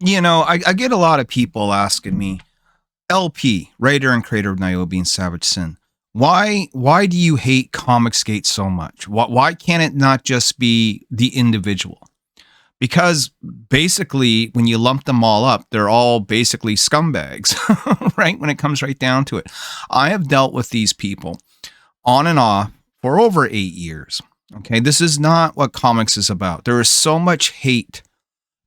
I get a lot of people asking me, LP, writer and creator of Nyobi and Savage Sin, why do you hate Comicsgate so much? Why can't it not just be the individual? Because basically, when you lump them all up, they're all basically scumbags, right? When it comes right down to it. I have dealt with these people on and off for over 8 years. Okay, this is not what comics is about. There is so much hate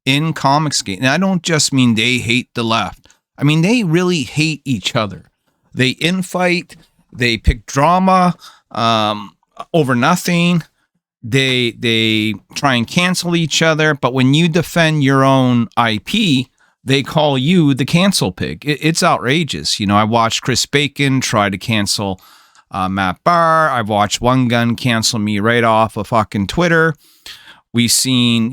in Comicsgate. And I don't just mean they hate the left. I mean, they really hate each other. They infight, they pick drama over nothing. They try and cancel each other, but when you defend your own IP, they call you the cancel pig. It's outrageous. I watched Chris Bacon try to cancel Matt Barr. I've watched One Gun cancel me right off of fucking Twitter. We've seen,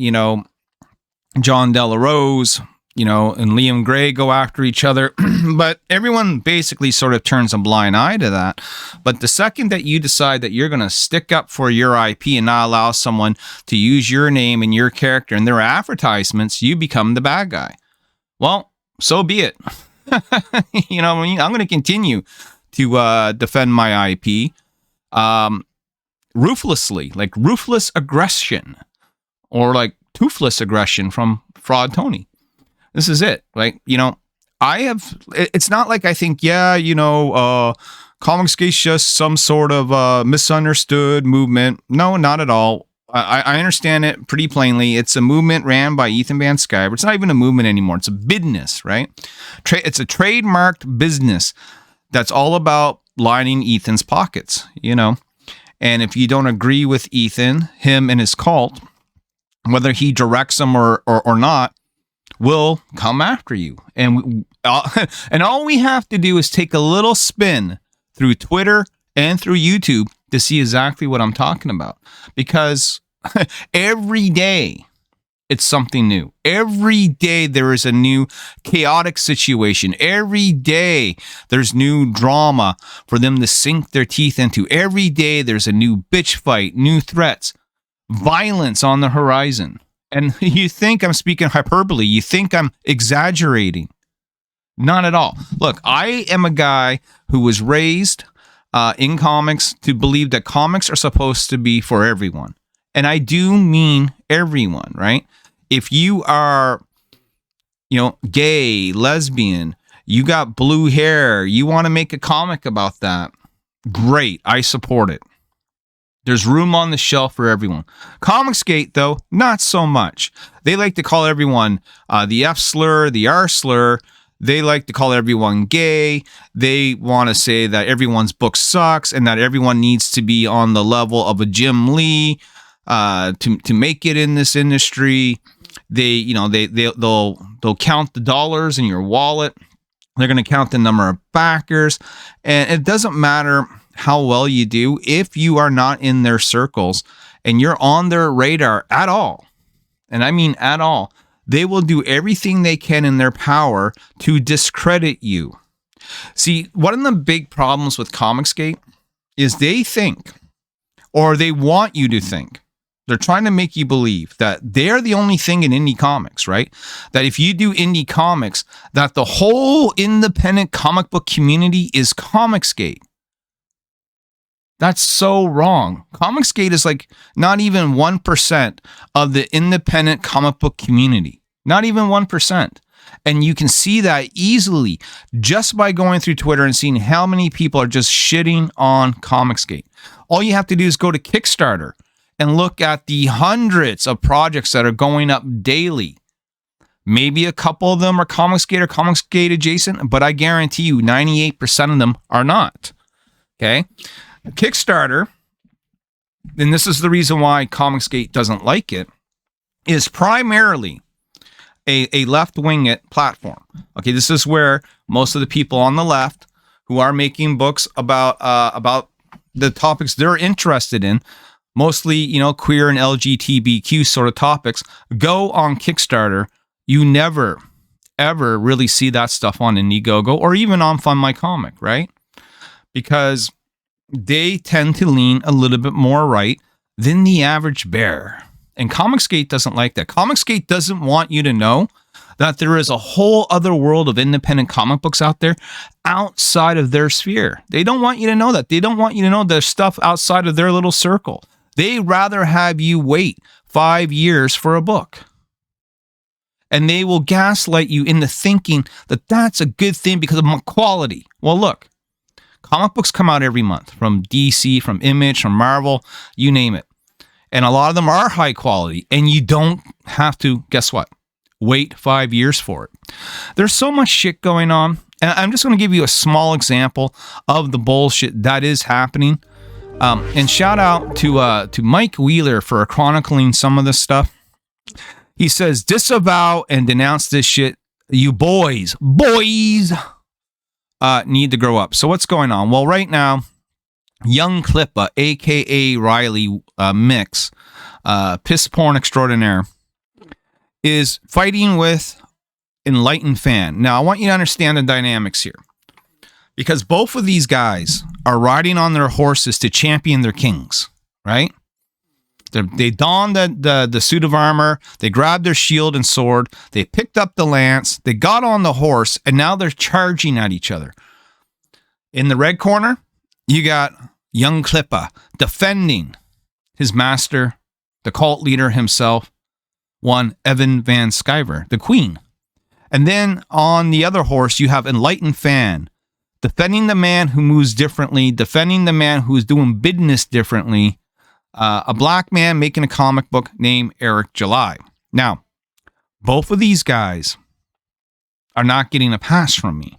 John Della Rose, and Liam Gray go after each other. But everyone basically sort of turns a blind eye to that. But the second that you decide that you're going to stick up for your IP and not allow someone to use your name and your character in their advertisements, you become the bad guy. Well, so be it. I'm going to continue to defend my IP ruthlessly, like ruthless aggression, or like toothless aggression from Fraud Tony. This is it. Like, it's not like I think, Comicsgate's just some sort of misunderstood movement. No, not at all. I understand it pretty plainly. It's a movement ran by Ethan Van Sciver. It's not even a movement anymore. It's a business, right? It's a trademarked business that's all about lining Ethan's pockets, And if you don't agree with Ethan, him and his cult, whether he directs them or not, will come after you. And and all we have to do is take a little spin through Twitter and through YouTube to see exactly what I'm talking about. Because every day it's something new. Every day there is a new chaotic situation. Every day there's new drama for them to sink their teeth into. Every day there's a new bitch fight, new threats, violence on the horizon. And you think I'm speaking hyperbole. You think I'm exaggerating. Not at all. Look, I am a guy who was raised in comics to believe that comics are supposed to be for everyone. And I do mean everyone, right? If you are, gay, lesbian, you got blue hair, you want to make a comic about that, great. I support it. There's room on the shelf for everyone. Comicsgate, though, not so much. They like to call everyone the F slur, the R slur. They like to call everyone gay. They want to say that everyone's book sucks and that everyone needs to be on the level of a Jim Lee to make it in this industry. They'll count the dollars in your wallet. They're going to count the number of backers, and it doesn't matter how well you do if you are not in their circles and you're on their radar at all. And I mean at all. They will do everything they can in their power to discredit you. See, one of the big problems with Comicsgate is they think, or they want you to think, they're trying to make you believe that they're the only thing in indie comics, right? That if you do indie comics, that the whole independent comic book community is Comicsgate. That's so wrong. Comicsgate is like not even 1% of the independent comic book community. Not even 1%. And you can see that easily just by going through Twitter and seeing how many people are just shitting on Comicsgate. All you have to do is go to Kickstarter and look at the hundreds of projects that are going up daily. Maybe a couple of them are Comicsgate or Comicsgate adjacent, but I guarantee you 98% of them are not. Okay? Kickstarter, and this is the reason why Comicsgate doesn't like it, is primarily a left-wing platform. Okay, this is where most of the people on the left who are making books about the topics they're interested in, mostly, queer and LGBTQ sort of topics, go on Kickstarter. You never, ever really see that stuff on Indiegogo or even on Fund My Comic, right? Because they tend to lean a little bit more right than the average bear. And Comicsgate doesn't like that. Comicsgate doesn't want you to know that there is a whole other world of independent comic books out there outside of their sphere. They don't want you to know that. They don't want you to know there's stuff outside of their little circle. They'd rather have you wait 5 years for a book. And they will gaslight you into thinking that that's a good thing because of quality. Well, look, comic books come out every month from DC, from Image, from Marvel, you name it. And a lot of them are high quality. And you don't have to, guess what? Wait 5 years for it. There's so much shit going on. And I'm just going to give you a small example of the bullshit that is happening. And shout out to Mike Wheeler for chronicling some of this stuff. He says, disavow and denounce this shit. You boys need to grow up. So what's going on? Well, right now, Young Clippa, a.k.a. Riley Mix, piss porn extraordinaire, is fighting with Enlightened Fan. Now, I want you to understand the dynamics here. Because both of these guys are riding on their horses to champion their kings, right? They donned the suit of armor, they grabbed their shield and sword, they picked up the lance, they got on the horse, and now they're charging at each other. In the red corner, you got Young Clippa defending his master, the cult leader himself, one Evan Van Sciver, the queen. And then on the other horse, you have Enlightened Fan, defending the man who moves differently, defending the man who is doing business differently, a black man making a comic book named Eric July. Now, both of these guys are not getting a pass from me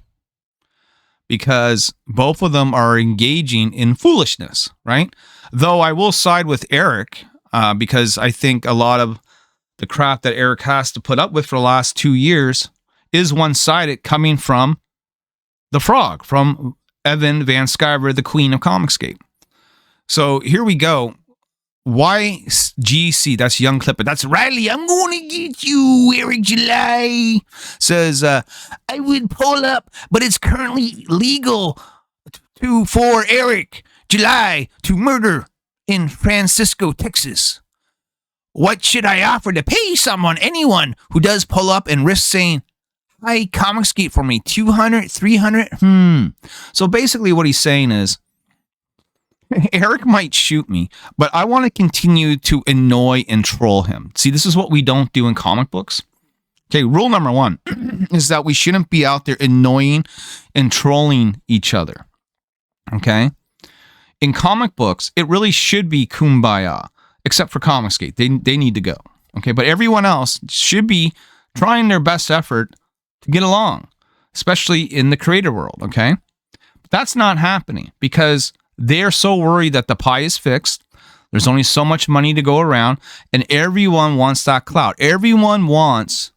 because both of them are engaging in foolishness, right? Though I will side with Eric because I think a lot of the crap that Eric has to put up with for the last 2 years is one-sided, coming from the frog, from Evan Van Sciver, the queen of Comicsgate. So here we go. YGC, that's Young Clipper. That's Riley. I'm going to get you, Eric July. Says, I would pull up, but it's currently legal for Eric July to murder in Francisco, Texas. What should I offer to pay someone, anyone who does pull up and risk saying, hi, Comicsgate for me, 200, 300? So basically what he's saying is, Eric might shoot me, but I want to continue to annoy and troll him. See, this is what we don't do in comic books. Okay, rule number 1 is that we shouldn't be out there annoying and trolling each other. Okay? In comic books, it really should be kumbaya, except for Comicsgate. They need to go. Okay, but everyone else should be trying their best effort to get along, especially in the creator world, okay? But that's not happening because they're so worried that the pie is fixed. There's only so much money to go around, and everyone wants that clout. Everyone wants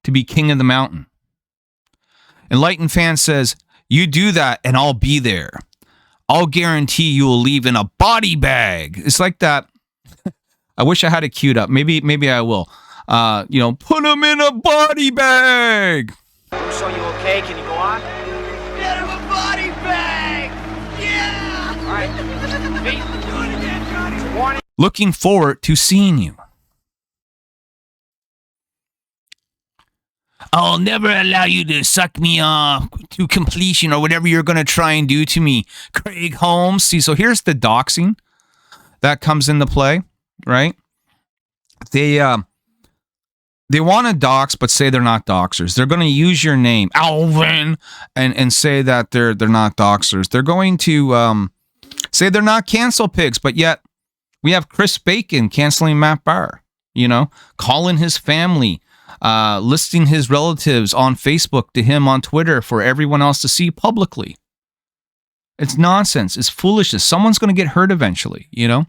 to be king of the mountain. Enlightened Fan says, you do that and I'll be there. I'll guarantee you will leave in a body bag. It's like that. I wish I had it queued up. Maybe I will. Put him in a body bag. So you okay? Can you go on? Get him a body bag! Yeah! All right. Hey, do it again, Johnny. Warning. Looking forward to seeing you. I'll never allow you to suck me off to completion or whatever you're going to try and do to me, Craig Holmes. See, so here's the doxing that comes into play, right? They want to dox, but say they're not doxers. They're going to use your name, Alvin, and say that they're not doxers. They're going to say they're not cancel pigs, but yet we have Chris Bacon canceling Matt Barr, calling his family, listing his relatives on Facebook to him on Twitter for everyone else to see publicly. It's nonsense. It's foolishness. Someone's going to get hurt eventually, A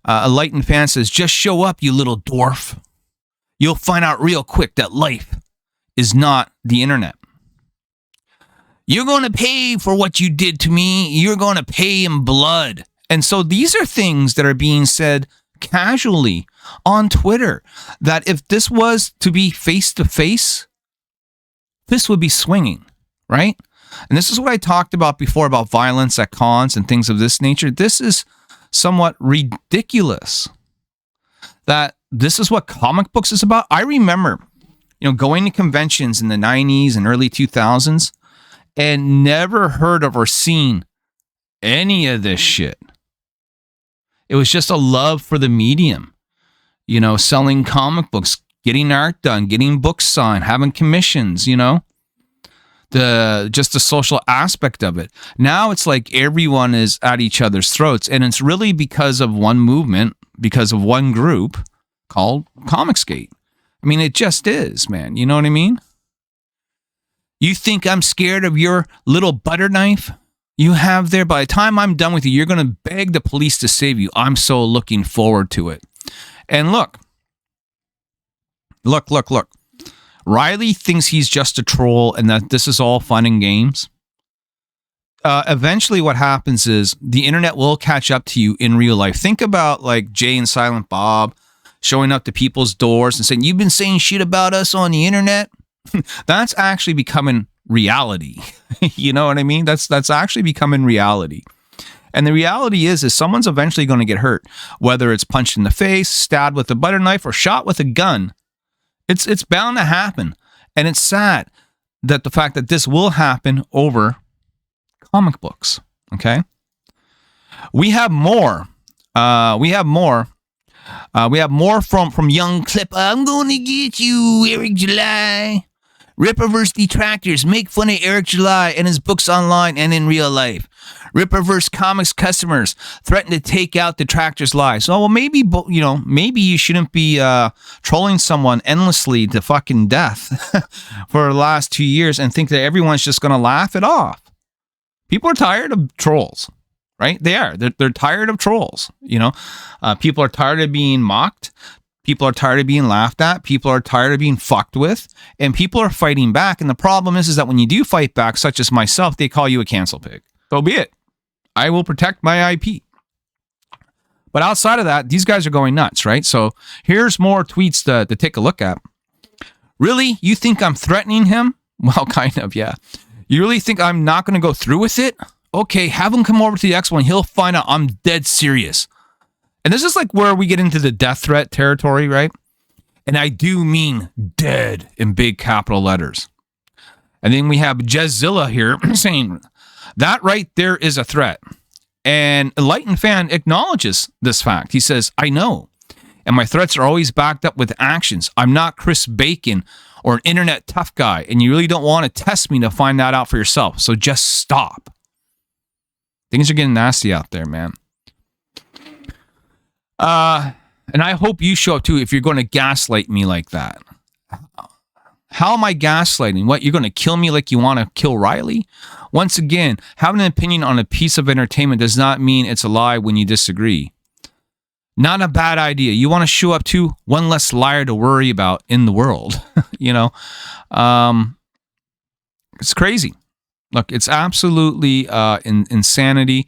Enlightened Fan says, just show up, you little dwarf. You'll find out real quick that life is not the internet. You're going to pay for what you did to me. You're going to pay in blood. And so these are things that are being said casually on Twitter, that if this was to be face-to-face, this would be swinging, right? And this is what I talked about before about violence at cons and things of this nature. This is somewhat ridiculous that this is what comic books is about. I remember going to conventions in the 90s and early 2000s and never heard of or seen any of this shit. It was just a love for the medium, selling comic books, getting art done, getting books signed, having commissions, just the social aspect of it. Now it's like everyone is at each other's throats, and it's really because of one movement, because of one group called Comicsgate. I mean, it just is, man. You know what I mean? You think I'm scared of your little butter knife you have there? By the time I'm done with you, you're going to beg the police to save you. I'm so looking forward to it. And look. Riley thinks he's just a troll and that this is all fun and games. Eventually what happens is the internet will catch up to you in real life. Think about like Jay and Silent Bob showing up to people's doors and saying, you've been saying shit about us on the internet. That's actually becoming reality. You know what I mean? That's actually becoming reality. And the reality is someone's eventually going to get hurt, whether it's punched in the face, stabbed with a butter knife, or shot with a gun. It's bound to happen. And it's sad that the fact that this will happen over comic books. Okay. We have more. We have more from Young Clip. I'm going to get you, Eric July. Ripperverse detractors make fun of Eric July and his books online and in real life. Ripperverse Comics customers threaten to take out detractors' lives. Oh, well, maybe you shouldn't be trolling someone endlessly to fucking death for the last 2 years and think that everyone's just going to laugh it off. People are tired of trolls, right? They are. They're tired of trolls. People are tired of being mocked. People are tired of being laughed at. People are tired of being fucked with, and people are fighting back. And the problem is that when you do fight back, such as myself, they call you a cancel pig. So be it. I will protect my IP. But outside of that, these guys are going nuts, right? So here's more tweets to take a look at. Really? You think I'm threatening him? Well, kind of, yeah. You really think I'm not going to go through with it? Okay, have him come over to the Expo and he'll find out I'm dead serious. And this is like where we get into the death threat territory, right? And I do mean dead in big capital letters. And then we have Jezilla here saying, that right there is a threat. And Enlightened Fan acknowledges this fact. He says, I know. And my threats are always backed up with actions. I'm not Chris Bacon or an internet tough guy. And you really don't want to test me to find that out for yourself. So just stop. Things are getting nasty out there, man. And I hope you show up too if you're going to gaslight me like that. How am I gaslighting? What, you're going to kill me like you want to kill Riley? Once again, having an opinion on a piece of entertainment does not mean it's a lie when you disagree. Not a bad idea. You want to show up to one less liar to worry about in the world. It's crazy. Look, it's absolutely insanity.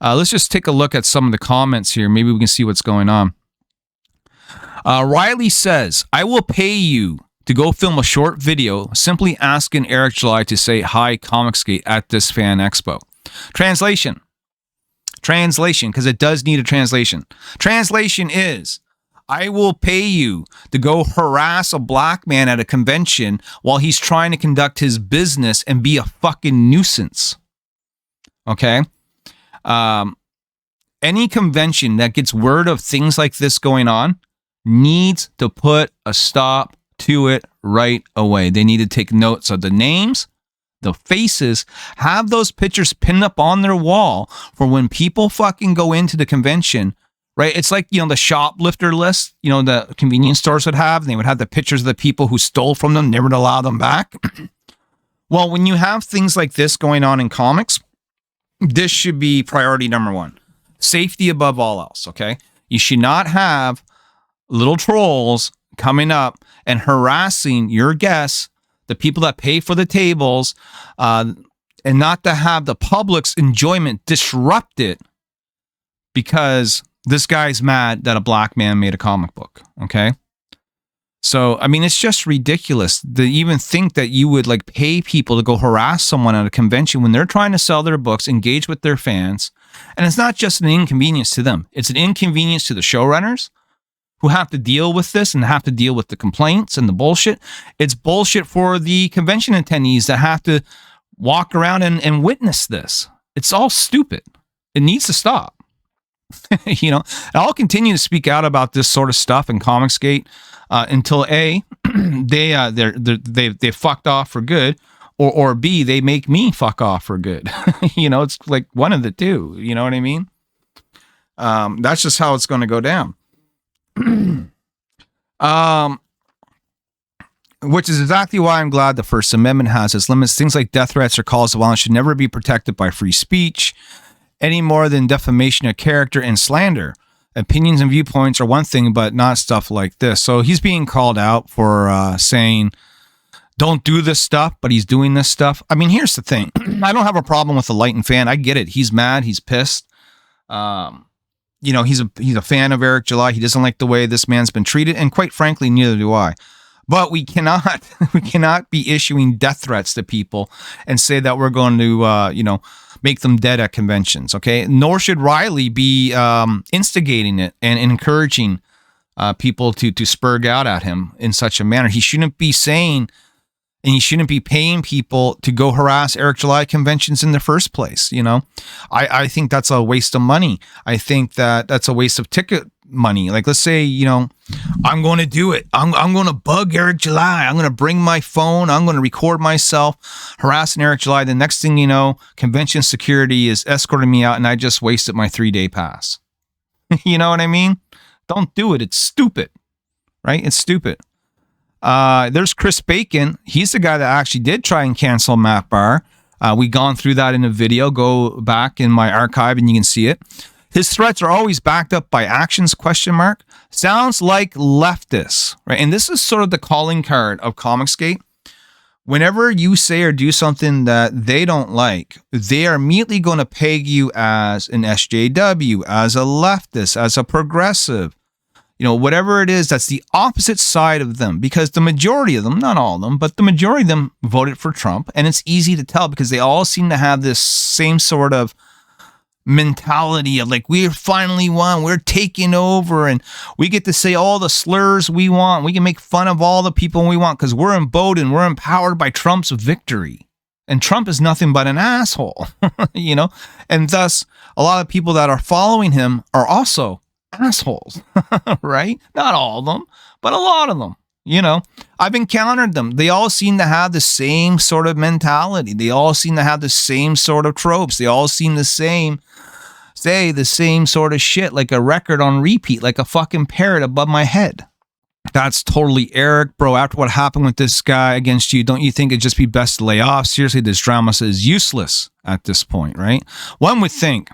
Let's just take a look at some of the comments here. Maybe we can see what's going on. Riley says, I will pay you to go film a short video simply asking Eric July to say hi Comicsgate at this fan expo. Translation, because it does need a translation. Translation is, I will pay you to go harass a black man at a convention while he's trying to conduct his business and be a fucking nuisance. Okay? Any convention that gets word of things like this going on needs to put a stop to it right away. They need to take notes of the names, the faces, have those pictures pinned up on their wall for when people fucking go into the convention, right? It's like, the shoplifter list, the convenience stores would have, and they would have the pictures of the people who stole from them, never to allow them back. Well, when you have things like this going on in comics, this should be priority number one. Safety above all else, okay? You should not have little trolls coming up and harassing your guests, the people that pay for the tables, and not to have the public's enjoyment disrupted because this guy's mad that a black man made a comic book, okay? So, I mean, it's just ridiculous to even think that you would pay people to go harass someone at a convention when they're trying to sell their books, engage with their fans. And it's not just an inconvenience to them. It's an inconvenience to the showrunners who have to deal with this and have to deal with the complaints and the bullshit. It's bullshit for the convention attendees that have to walk around and witness this. It's all stupid. It needs to stop. You know, and I'll continue to speak out about this sort of stuff in Comicsgate until A, they fucked off for good, or B, they make me fuck off for good. You know, it's like one of the two. You know what I mean? That's just how it's going to go down. Which is exactly why I'm glad the First Amendment has its limits. Things like death threats or calls to violence should never be protected by free speech, any more than defamation of character and slander. Opinions and viewpoints are one thing, but not stuff like this. So he's being called out for saying, don't do this stuff, but he's doing this stuff. I mean, here's the thing. I don't have a problem with the light and fan. I get it. He's mad. He's pissed. You know, he's a fan of Eric July. He doesn't like the way this man's been treated, and quite frankly, neither do I. But we cannot be issuing death threats to people and say that we're going to, make them dead at conventions. Okay, nor should Riley be instigating it and encouraging people to spurg out at him in such a manner. He shouldn't be saying, and he shouldn't be paying people to go harass Eric July conventions in the first place. You know, I think that's a waste of money. I think that's a waste of ticket money. Like, let's say, you know, I'm going to do it. I'm going to bug Eric July. I'm going to bring my phone. I'm going to record myself harassing Eric July. The next thing you know, convention security is escorting me out, and I just wasted my 3-day pass. You know what I mean? Don't do it. It's stupid, right? It's stupid. There's Chris Bacon. He's the guy that actually did try and cancel Matt Barr. We gone through that in a video. Go back in my archive and you can see it. His threats are always backed up by actions, ? Sounds like leftists, right? And this is sort of the calling card of Comicsgate. Whenever you say or do something that they don't like, they are immediately going to peg you as an SJW, as a leftist, as a progressive. You know, whatever it is, that's the opposite side of them, because the majority of them, not all of them, but the majority of them voted for Trump. And it's easy to tell because they all seem to have this same sort of mentality of like, we're finally won, we're taking over, and we get to say all the slurs we want. We can make fun of all the people we want because we're emboldened, we're empowered by Trump's victory. And Trump is nothing but an asshole, you know? And thus, a lot of people that are following him are also assholes, right? Not all of them, but a lot of them. You know, I've encountered them. They all seem to have the same sort of mentality. They all seem to have the same sort of tropes. They all seem the same, say the same sort of shit, like a record on repeat, like a fucking parrot above my head. That's totally Eric, bro. After what happened with this guy against you, don't you think it'd just be best to lay off? Seriously, this drama is useless at this point, right? One would think.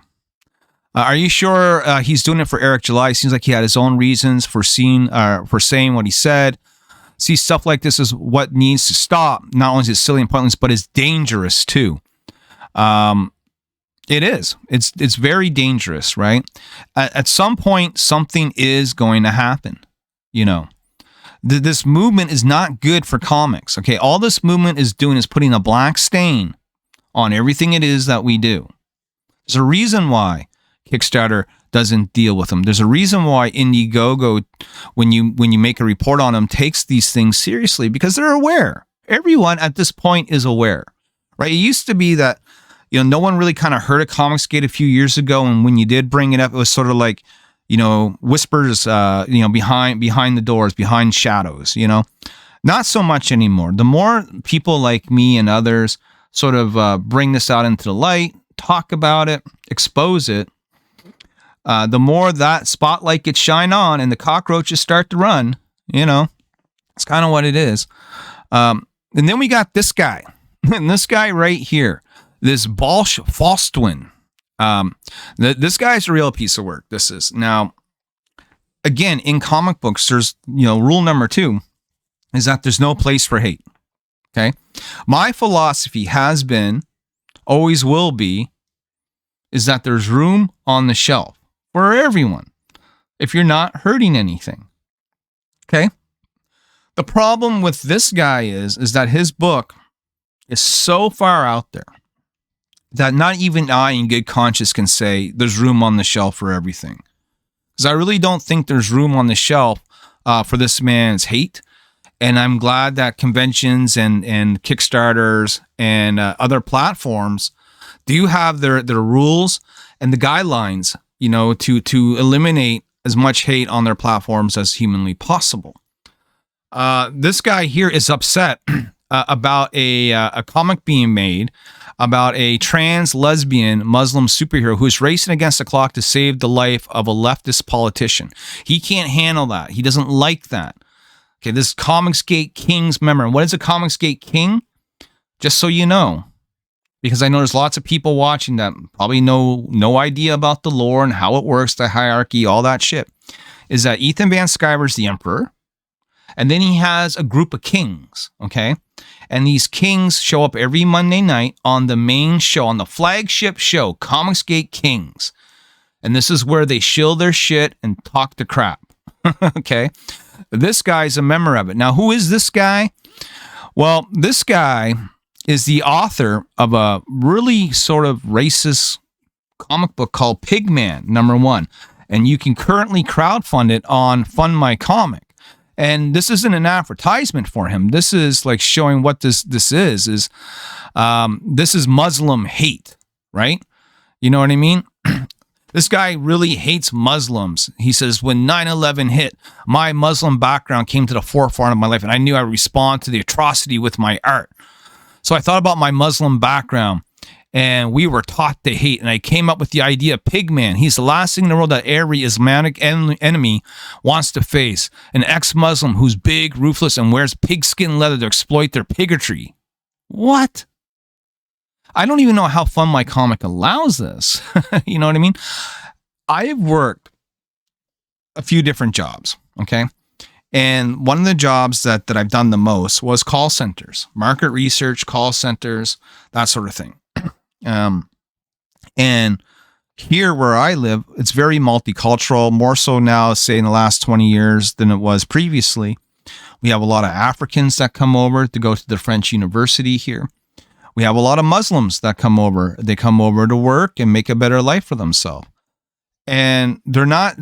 Are you sure he's doing it for Eric July? Seems like he had his own reasons for saying what he said. See, stuff like this is what needs to stop. Not only is it silly and pointless, but it's dangerous too. It is. It's very dangerous, right? At some point, something is going to happen. You know, this movement is not good for comics. Okay, all this movement is doing is putting a black stain on everything it is that we do. There's a reason why Kickstarter doesn't deal with them. There's a reason why Indiegogo, when you make a report on them, takes these things seriously, because they're aware. Everyone at this point is aware, right? It used to be that, you know, no one really kind of heard of Comicsgate a few years ago, and when you did bring it up, it was sort of like, you know, whispers, behind the doors, behind shadows, you know. Not so much anymore. The more people like me and others sort of bring this out into the light, talk about it, expose it, the more that spotlight gets shined on and the cockroaches start to run, you know, it's kind of what it is. And then we got this guy, and this guy right here, this Balsh Falstwin. This guy's a real piece of work. This is. Now, again, in comic books, there's, you know, rule number 2 is that there's no place for hate. Okay. My philosophy has been, always will be, is that there's room on the shelf for everyone if you're not hurting anything. Okay. The problem with this guy is that his book is so far out there that not even I in good conscience can say there's room on the shelf for everything. Because I really don't think there's room on the shelf for this man's hate. And I'm glad that conventions and Kickstarters and other platforms do have their rules and the guidelines, you know, to eliminate as much hate on their platforms as humanly possible. This guy here is upset about a comic being made about a trans lesbian Muslim superhero who is racing against the clock to save the life of a leftist politician. He can't handle that. He doesn't like that. Okay, this Comicsgate King's member. What is a Comicsgate King? Just so you know, because I know there's lots of people watching that probably no idea about the lore and how it works, the hierarchy, all that shit, is that Ethan Van Sciver's the emperor, and then he has a group of kings, okay? And these kings show up every Monday night on the main show, on the flagship show, Comicsgate Kings. And this is where they shill their shit and talk to crap, okay? This guy's a member of it. Now, who is this guy? Well, this guy is the author of a really sort of racist comic book called Pigman, #1. And you can currently crowdfund it on Fund My Comic. And this isn't an advertisement for him. This is like showing what this is this is Muslim hate, right? You know what I mean? This guy really hates Muslims. He says, when 9/11 hit, my Muslim background came to the forefront of my life, and I knew I would respond to the atrocity with my art. So I thought about my Muslim background, and we were taught to hate, and I came up with the idea of Pigman. He's the last thing in the world that every Islamic enemy wants to face. An ex-Muslim who's big, ruthless, and wears pigskin leather to exploit their bigotry. What? I don't even know how Fund My Comic allows this. You know what I mean? I've worked a few different jobs, okay? And one of the jobs that I've done the most was call centers, market research, call centers, that sort of thing. And here where I live, it's very multicultural, more so now, say in the last 20 years than it was previously. We have a lot of Africans that come over to go to the French University here. We have a lot of Muslims that come over. They come over to work and make a better life for themselves. And they're not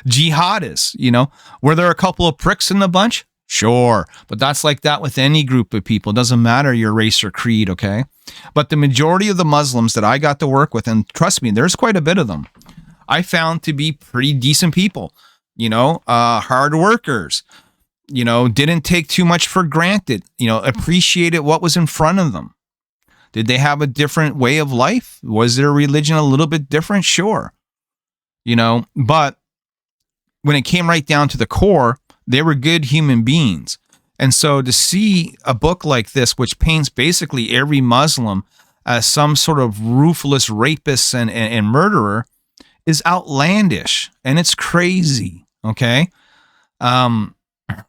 jihadists, you know. Were there a couple of pricks in the bunch? Sure. But that's like that with any group of people. It doesn't matter your race or creed, okay? But the majority of the Muslims that I got to work with, and trust me, there's quite a bit of them, I found to be pretty decent people, you know, hard workers, you know, didn't take too much for granted, you know, appreciated what was in front of them. Did they have a different way of life? Was their religion a little bit different? Sure. You know, but when it came right down to the core, they were good human beings. And so to see a book like this, which paints basically every Muslim as some sort of ruthless rapist and murderer, is outlandish. And it's crazy, okay?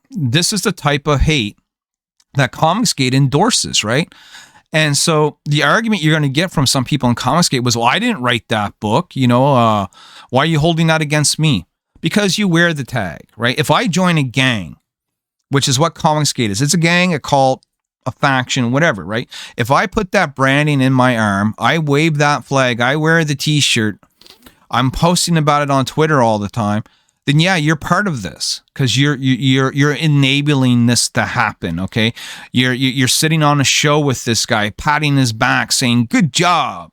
This is the type of hate that Comicsgate endorses, right? And so the argument you're going to get from some people in Comicsgate was, well, I didn't write that book. You know, why are you holding that against me? Because you wear the tag, right? If I join a gang, which is what Comicsgate is, it's a gang, a cult, a faction, whatever, right? If I put that branding in my arm, I wave that flag, I wear the t-shirt, I'm posting about it on Twitter all the time, then yeah, you're part of this because you're enabling this to happen. Okay, you're sitting on a show with this guy, patting his back, saying "good job."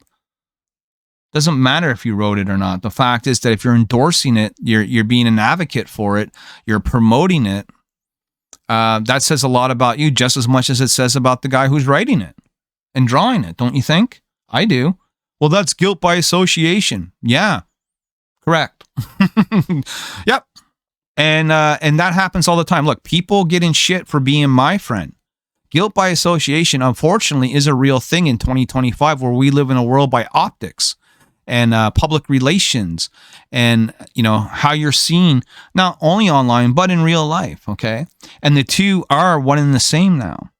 Doesn't matter if you wrote it or not. The fact is that if you're endorsing it, you're being an advocate for it, you're promoting it. That says a lot about you, just as much as it says about the guy who's writing it and drawing it. Don't you think? I do. Well, that's guilt by association. Yeah, correct. Yep. And that happens all the time. Look, people get in shit for being my friend. Guilt by association, unfortunately, is a real thing in 2025, where we live in a world by optics and public relations and, you know, how you're seen, not only online, but in real life. Okay. And the two are one and the same now.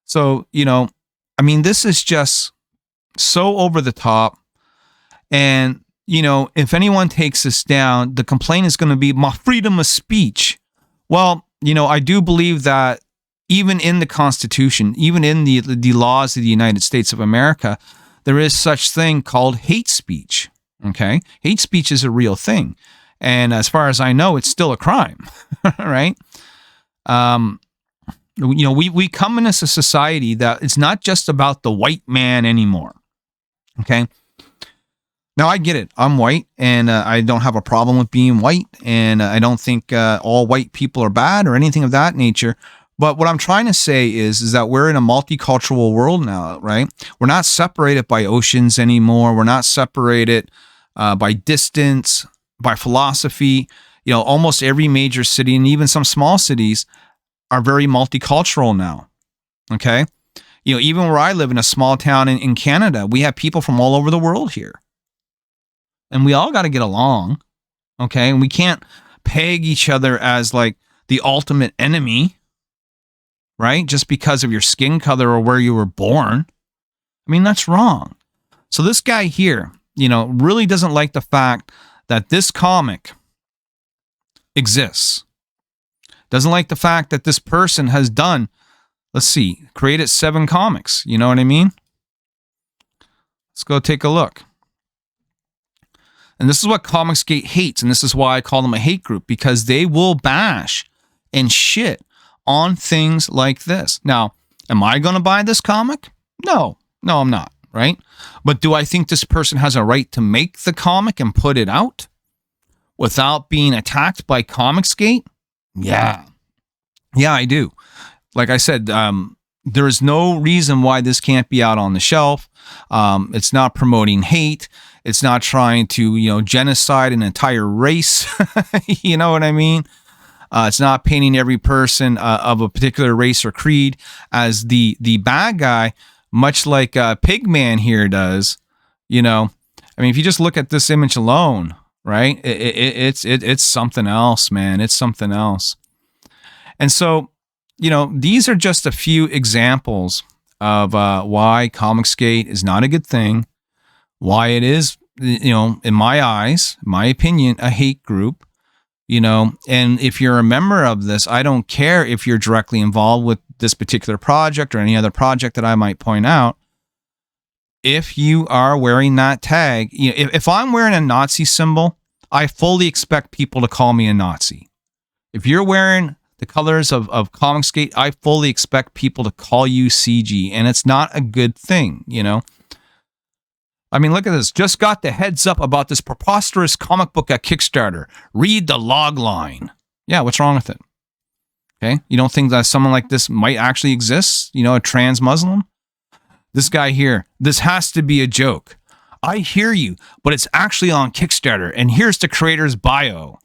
So, you know, I mean, this is just so over the top. And, you know, if anyone takes this down, the complaint is going to be my freedom of speech. Well, you know, I do believe that even in the Constitution, even in the laws of the United States of America, there is such thing called hate speech. Okay. Hate speech is a real thing. And as far as I know, it's still a crime, right? We come in as a society that it's not just about the white man anymore. Okay. Now I get it. I'm white, and I don't have a problem with being white, and I don't think all white people are bad or anything of that nature. But what I'm trying to say is that we're in a multicultural world now, right? We're not separated by oceans anymore. We're not separated by distance, by philosophy. Almost every major city and even some small cities are very multicultural now. Okay. Even where I live in a small town in Canada, we have people from all over the world here. And we all got to get along. Okay. And we can't peg each other as like the ultimate enemy, right? Just because of your skin color or where you were born. I mean, that's wrong. So this guy here, really doesn't like the fact that this comic exists. Doesn't like the fact that this person has done, created 7 comics. You know what I mean? Let's go take a look. And this is what Comicsgate hates, and this is why I call them a hate group, because they will bash and shit on things like this. Now, am I going to buy this comic? No, I'm not, right? But do I think this person has a right to make the comic and put it out without being attacked by Comicsgate? Yeah, I do. Like I said, there is no reason why this can't be out on the shelf. It's not promoting hate. It's not trying to, genocide an entire race. You know what I mean? It's not painting every person of a particular race or creed as the bad guy, much like Pigman here does. I mean, if you just look at this image alone, right? It's something else, man. It's something else. And so, these are just a few examples of why Comicsgate is not a good thing, why it is, in my eyes, my opinion, a hate group, and if you're a member of this, I don't care if you're directly involved with this particular project or any other project that I might point out. If you are wearing that tag, if I'm wearing a Nazi symbol, I fully expect people to call me a Nazi. If you're wearing the colors of Comicsgate, I fully expect people to call you CG, and it's not a good thing, I mean, look at this. Just got the heads up about this preposterous comic book at Kickstarter. Read the log line. Yeah, what's wrong with it? Okay, you don't think that someone like this might actually exist? A trans Muslim? This guy here, this has to be a joke. I hear you, but it's actually on Kickstarter, and here's the creator's bio.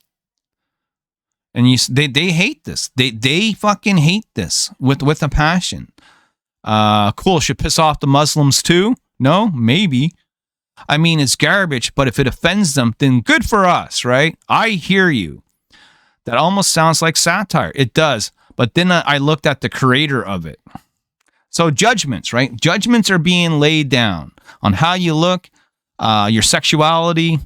And they hate this. They fucking hate this with a passion. Cool, should piss off the Muslims too? No, maybe. I mean, it's garbage, but if it offends them, then good for us, right? I hear you. That almost sounds like satire. It does. But then I looked at the creator of it. So judgments, right? Judgments are being laid down on how you look, your sexuality.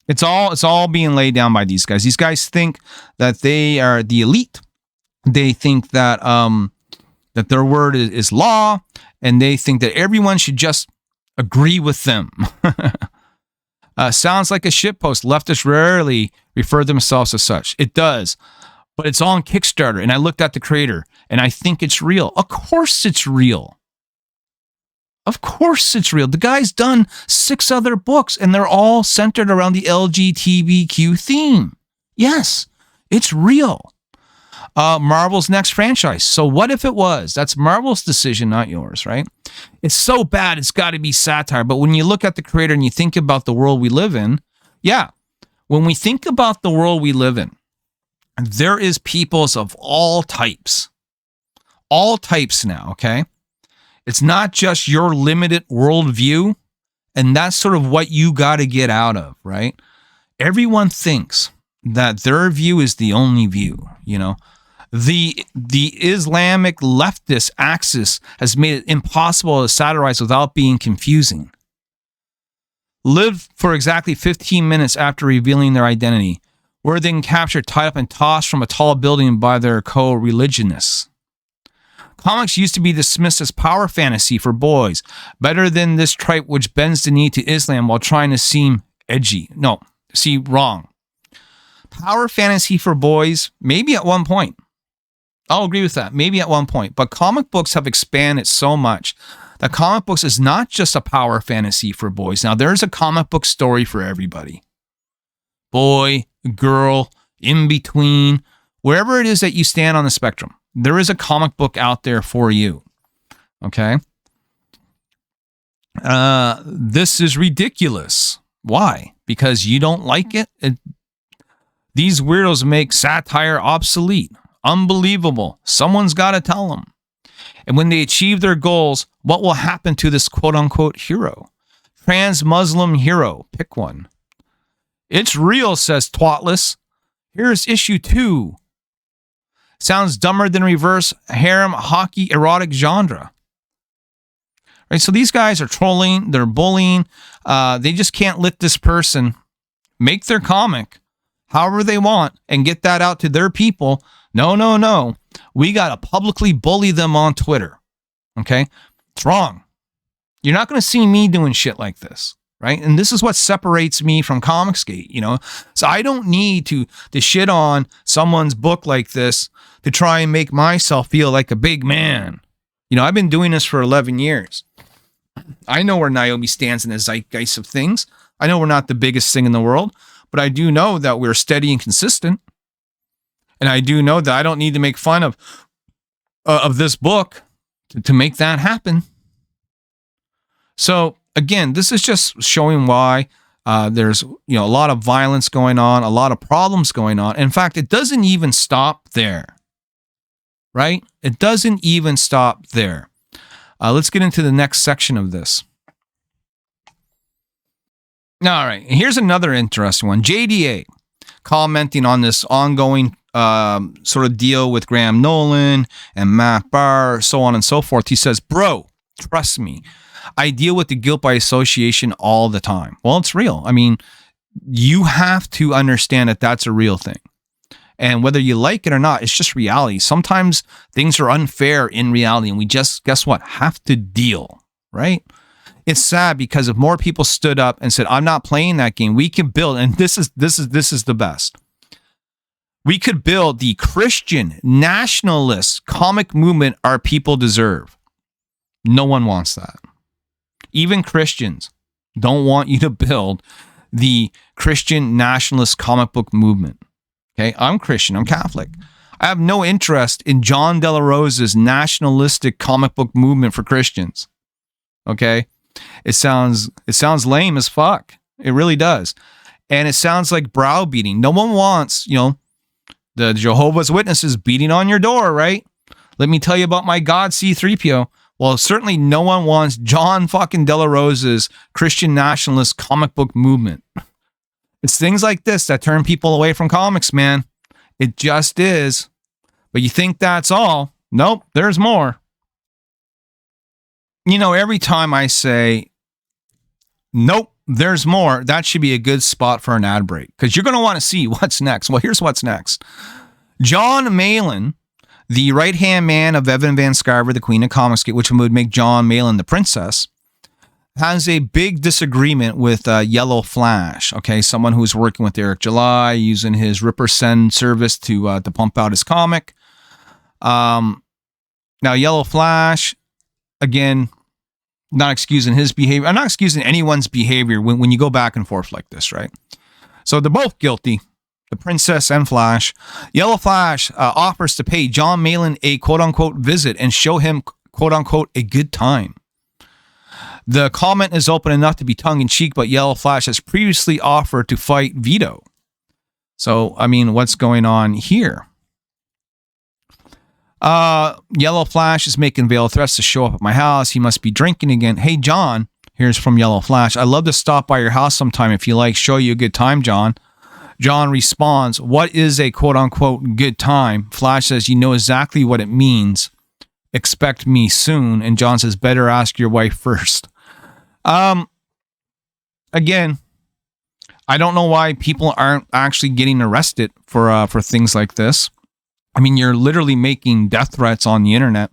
It's all being laid down by these guys. These guys think that they are the elite. They think that that their word is law, and they think that everyone should just agree with them. Sounds like a shitpost. Leftists rarely refer themselves as such. It does, but it's on Kickstarter, and I looked at the creator, and I think it's real. Of course it's real. Of course it's real. The guy's done 6 other books, and they're all centered around the LGBTQ theme. Yes, it's real. Marvel's next franchise. So what if it was? That's Marvel's decision, not yours, right? It's so bad, it's got to be satire. But when you look at the creator and you think about the world we live in, yeah, when we think about the world we live in, there is peoples of all types now, okay? It's not just your limited worldview, and that's sort of what you got to get out of, right? Everyone thinks that their view is the only view, The Islamic leftist axis has made it impossible to satirize without being confusing. Live for exactly 15 minutes after revealing their identity, were then captured, tied up, and tossed from a tall building by their co-religionists. Comics used to be dismissed as power fantasy for boys, better than this tripe which bends the knee to Islam while trying to seem edgy. No, see, wrong. Power fantasy for boys, maybe at one point. I'll agree with that. Maybe at one point. But comic books have expanded so much that comic books is not just a power fantasy for boys. Now, there's a comic book story for everybody. Boy, girl, in between, wherever it is that you stand on the spectrum, there is a comic book out there for you. Okay? This is ridiculous. Why? Because you don't like it? These weirdos make satire obsolete. Unbelievable. Someone's got to tell them. And when they achieve their goals, what will happen to this quote-unquote hero? Trans-Muslim hero. Pick one. It's real, says Twatless. Here's issue 2. Sounds dumber than reverse harem hockey erotic genre. Right, so these guys are trolling. They're bullying. They just can't let this person make their comic however they want and get that out to their people. No. We got to publicly bully them on Twitter. Okay? It's wrong. You're not going to see me doing shit like this, right? And this is what separates me from Comicsgate, you know? So I don't need to shit on someone's book like this to try and make myself feel like a big man. You know, I've been doing this for 11 years. I know where Nyobi stands in the zeitgeist of things. I know we're not the biggest thing in the world, but I do know that we're steady and consistent. And I do know that I don't need to make fun of this book to make that happen. So again, this is just showing why there's a lot of violence going on, a lot of problems going on. In fact, it doesn't even stop there, right? It doesn't even stop there. Let's get into the next section of this. All right, here's another interesting one. JDA commenting on this ongoing sort of deal with Graham Nolan and Matt Barr, so on and so forth. He says, bro, trust me, I deal with the guilt by association all the time. Well, it's real. I mean, you have to understand that that's a real thing. And whether you like it or not, it's just reality. Sometimes things are unfair in reality, and we just, guess what, have to deal, right? It's sad because if more people stood up and said, I'm not playing that game, we can build, and this is the best. We could build the Christian nationalist comic movement our people deserve. No one wants that. Even Christians don't want you to build the Christian nationalist comic book movement. Okay, I'm Christian, I'm Catholic. I have no interest in John De La Rosa's nationalistic comic book movement for Christians. Okay? It sounds lame as fuck. It really does. And it sounds like browbeating. No one wants, the Jehovah's Witnesses beating on your door, right? Let me tell you about my God C-3PO. Well, certainly no one wants John fucking De La Rosa's Christian nationalist comic book movement. It's things like this that turn people away from comics, man. It just is. But you think that's all? Nope, there's more. Every time I say, nope, there's more, that should be a good spot for an ad break. Because you're going to want to see what's next. Well, here's what's next. John Malin, the right-hand man of Evan Van Sciver, the Queen of Comicsgate, which would make John Malin the princess, has a big disagreement with Yellow Flash. Okay, someone who's working with Eric July, using his Ripper Send service to pump out his comic. Now, Yellow Flash, again, not excusing his behavior. I'm not excusing anyone's behavior when you go back and forth like this, right? So they're both guilty, the princess and Flash. Yellow Flash offers to pay John Malin a quote-unquote visit and show him quote-unquote a good time. The comment is open enough to be tongue-in-cheek, but Yellow Flash has previously offered to fight Vito. So, I mean, what's going on here? Yellow Flash is making veiled threats to show up at my house. He must be drinking again. Hey, John, here's from Yellow Flash. I'd love to stop by your house sometime if you like. Show you a good time, John. John responds, what is a quote-unquote good time? Flash says, you know exactly what it means. Expect me soon. And John says, better ask your wife first. Again, I don't know why people aren't actually getting arrested for things like this. I mean, you're literally making death threats on the internet,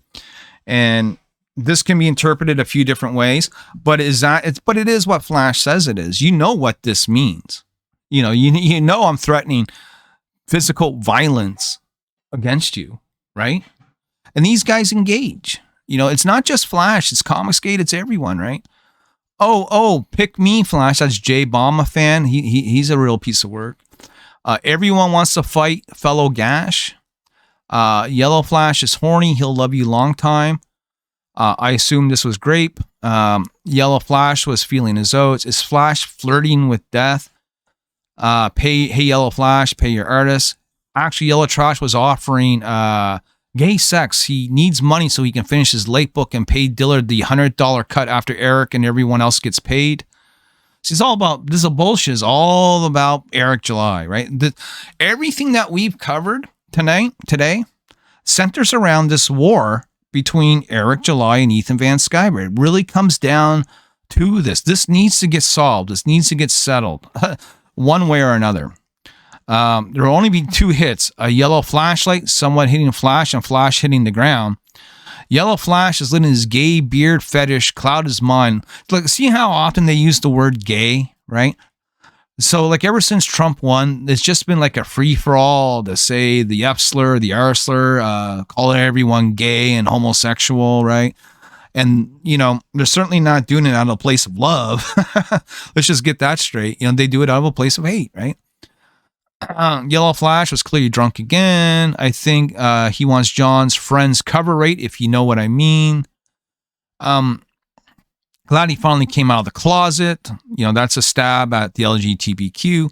and this can be interpreted a few different ways. But it is what Flash says it is. You know what this means. You know I'm threatening physical violence against you, right? And these guys engage. It's not just Flash, it's Comicsgate, it's everyone, right? Oh, pick me, Flash. That's Jay Baum, a fan. He's a real piece of work. Everyone wants to fight fellow Gash. Yellow Flash is horny. He'll love you long time. I assume this was Grape. Yellow Flash was feeling his oats. Is Flash flirting with death? Hey, Yellow Flash, pay your artist. Actually, Yellow Trash was offering gay sex. He needs money so he can finish his late book and pay Dillard the $100 cut after Eric and everyone else gets paid. So it's all about, this is a bullshit. It's all about Eric July, right? Everything that we've covered today centers around this war between Eric July and Ethan Van Sciver. It really comes down to this. This needs to get solved. This needs to get settled one way or another. There will only be two hits, a yellow flashlight, somewhat hitting Flash and Flash hitting the ground. Yellow Flash is letting his gay beard fetish cloud his mind. Like, see how often they use the word gay, right? So like ever since Trump won, it's just been like a free-for-all to say the F slur, the R slur, call everyone gay and homosexual, right? And, they're certainly not doing it out of a place of love. Let's just get that straight. They do it out of a place of hate, right? Yellow Flash was clearly drunk again. I think he wants John's friend's cover rate, if you know what I mean. Glad he finally came out of the closet. That's a stab at the LGBTQ.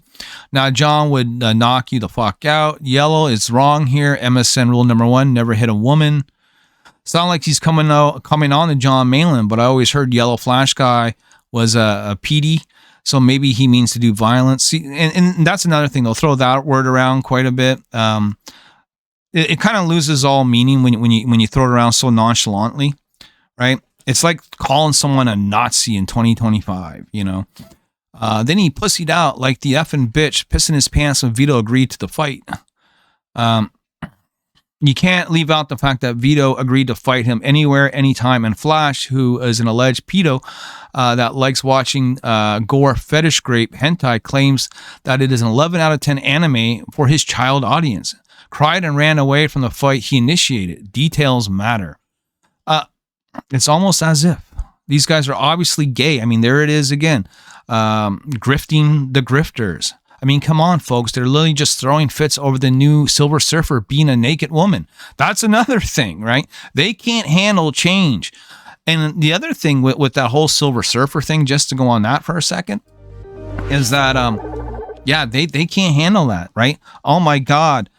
Now, John would knock you the fuck out. Yellow is wrong here. MSN rule number 1, never hit a woman. Sound like he's coming on to John Malin, but I always heard Yellow Flash guy was a PD. So maybe he means to do violence. See, and that's another thing. They'll throw that word around quite a bit. It kind of loses all meaning when you throw it around so nonchalantly, right? It's like calling someone a Nazi in 2025, Then he pussied out like the effing bitch, pissing his pants when Vito agreed to the fight. You can't leave out the fact that Vito agreed to fight him anywhere, anytime, and Flash, who is an alleged pedo that likes watching gore fetish grape hentai, claims that it is an 11 out of 10 anime for his child audience. Cried and ran away from the fight he initiated. Details matter. It's almost as if these guys are obviously gay. I mean, there it is again. Grifting the grifters. I mean, come on, folks. They're literally just throwing fits over the new Silver Surfer being a naked woman. That's another thing, right? They can't handle change. And the other thing with that whole Silver Surfer thing, just to go on that for a second, is that, they can't handle that, right? Oh my God.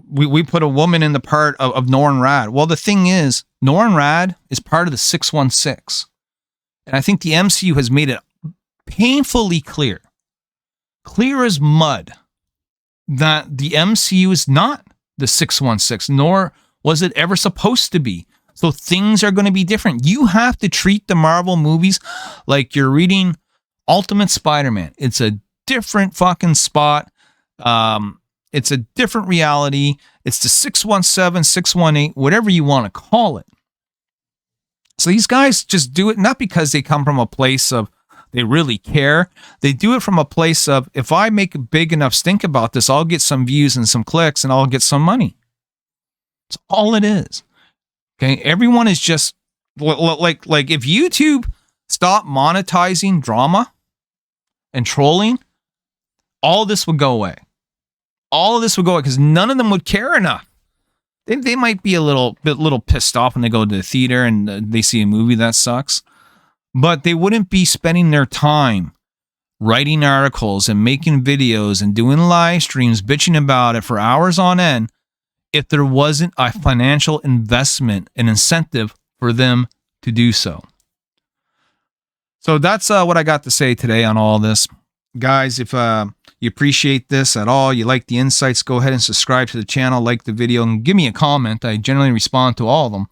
We put a woman in the part of Norrin Radd. Well, the thing is, Norrin Radd is part of the 616. And I think the MCU has made it painfully clear as mud, that the MCU is not the 616, nor was it ever supposed to be. So things are going to be different. You have to treat the Marvel movies like you're reading Ultimate Spider-Man. It's a different fucking spot. It's a different reality. It's the 617, 618, whatever you want to call it. So these guys just do it not because they come from a place of they really care. They do it from a place of, if I make a big enough stink about this, I'll get some views and some clicks and I'll get some money. That's all it is. Okay. Everyone is just like if YouTube stopped monetizing drama and trolling, all this would go away. All of this would go away because none of them would care enough. They might be a little pissed off when they go to the theater and they see a movie that sucks. But they wouldn't be spending their time writing articles and making videos and doing live streams, bitching about it for hours on end if there wasn't a financial investment, an incentive for them to do so. So that's what I got to say today on all this. Guys, if you appreciate this at all, you like the insights, go ahead and subscribe to the channel, like the video, and give me a comment. I generally respond to all of them.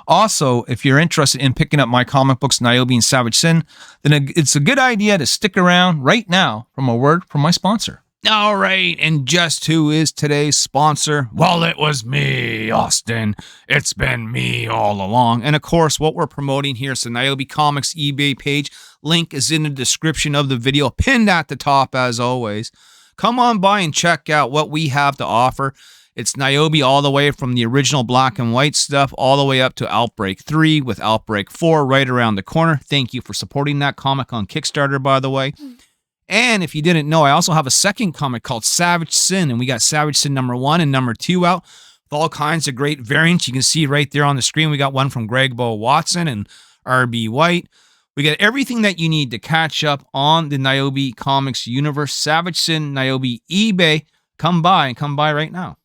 Also, if you're interested in picking up my comic books, Nyobi and Savage Sin, then it's a good idea to stick around right now from a word from my sponsor. All right, and just who is today's sponsor? Well, it was me, Austin. It's been me all along. And of course, what we're promoting here is the Nyobicomics eBay page. Link is in the description of the video, pinned at the top as always. come on by and check out what we have to offer. It's Nyobi all the way from the original black and white stuff all the way up to Outbreak 3 with Outbreak 4 right around the corner. Thank you for supporting that comic on Kickstarter, by the way. And if you didn't know, I also have a second comic called Savage Sin, and we got Savage Sin number 1 and number 2 out with all kinds of great variants. You can see right there on the screen, we got one from Greg Bo Watson and R.B. White. We got everything that you need to catch up on the Nyobi Comics universe. Savage Sin, Nyobi, eBay. Come by right now.